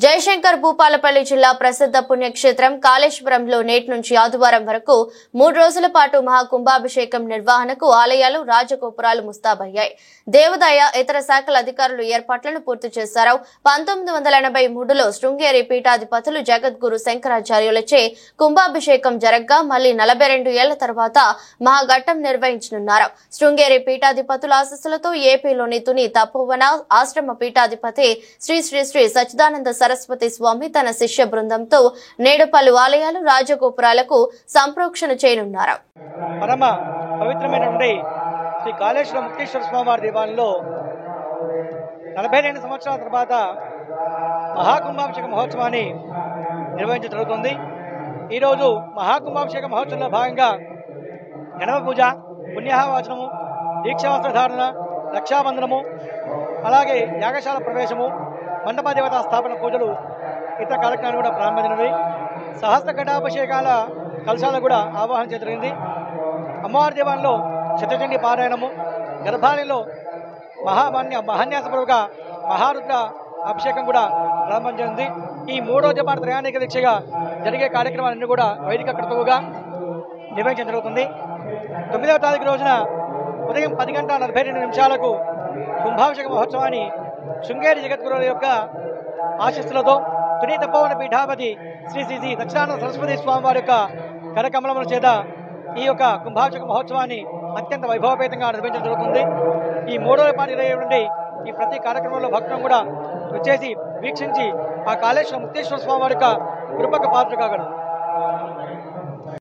జయశంకర్ భూపాలపల్లి జిల్లా ప్రసిద్ధ పుణ్యక్షేత్రం కాళేశ్వరంలో నేటి నుంచి ఆదివారం వరకు 3 రోజుల పాటు మహాకుంభాభిషేకం నిర్వహణకు ఆలయాలు రాజగోపురాలు ముస్తాబయ్యాయి. దేవాదాయ ఇతర శాఖల అధికారులు ఏర్పాట్లను పూర్తి చేశారు. 1983లో శృంగేరి పీఠాధిపతులు జగద్గురు శంకరాచార్యులచే కుంభాభిషేకం జరగ్గా మళ్లీ 42 ఏళ్ల తర్వాత మహాఘట్టం నిర్వహించనున్నారు. శృంగేరి పీఠాధిపతుల ఆశీస్సులతో ఏపీలోని తుని తపోవన ఆశ్రమ పీఠాధిపతి శ్రీ శ్రీ శ్రీ సచ్చిదానంద సరస్వతి స్వామి తన శిష్య బృందంతో నేడు పలు ఆలయాలు రాజగోపురాలకు సంప్రోక్షణ చేయనున్నారు. పరమ పవిత్రమైనటువంటి శ్రీ కాళేశ్వర ముక్తేశ్వర స్వామివారి దేవాలయంలో 42 సంవత్సరాల తర్వాత మహాకుంభాభిషేక మహోత్సవాన్ని నిర్వహించడం జరుగుతుంది. ఈరోజు మహాకుంభాభిషేక మహోత్సవంలో భాగంగా గణప పూజ, పుణ్యాహవాచనము, దీక్షావస్త్ర ధారణ, రక్షాబంధనము, అలాగే యాగశాల ప్రవేశము, మండప దేవతా స్థాపన పూజలు, ఇతర కార్యక్రమాలు కూడా ప్రారంభమైనవి. సహస్ర ఘటాభిషేకాల కలశాలు కూడా ఆవాహన చేయడం జరిగింది. అమ్మవారి దేవాలయంలో శతచండీ పారాయణము, గర్భాలయంలో మహాన్యాసపూర్వక మహారుద్ర అభిషేకం కూడా ప్రారంభం జరిగింది. ఈ 3వ రోజు పాటు ప్రయాణిక దీక్షగా జరిగే కార్యక్రమాలన్నీ కూడా వైదిక క్రతువుగా నిర్వహించడం జరుగుతుంది. 9వ తారీఖు రోజున ఉదయం 10:42 కుంభాభిషేక మహోత్సవాన్ని శృంగేరి జగద్గురువుల యొక్క ఆశీస్సులతో తుని తపోవన పీఠాపతి శ్రీ శ్రీ శ్రీ సచ్చిదానంద సరస్వతి స్వామి వారి యొక్క కరకమలముల చేత ఈ యొక్క కుంభాభిషేక మహోత్సవాన్ని అత్యంత వైభవపేతంగా నిర్వహించడం జరుగుతుంది. ఈ 3 రోజుల పాటు నిర్వహించే ఈ ప్రతి కార్యక్రమంలో భక్తులను కూడా వచ్చేసి వీక్షించి ఆ కాళేశ్వర ముక్తేశ్వర స్వామి వారి యొక్క కృపకు పాత్ర కాగలరు.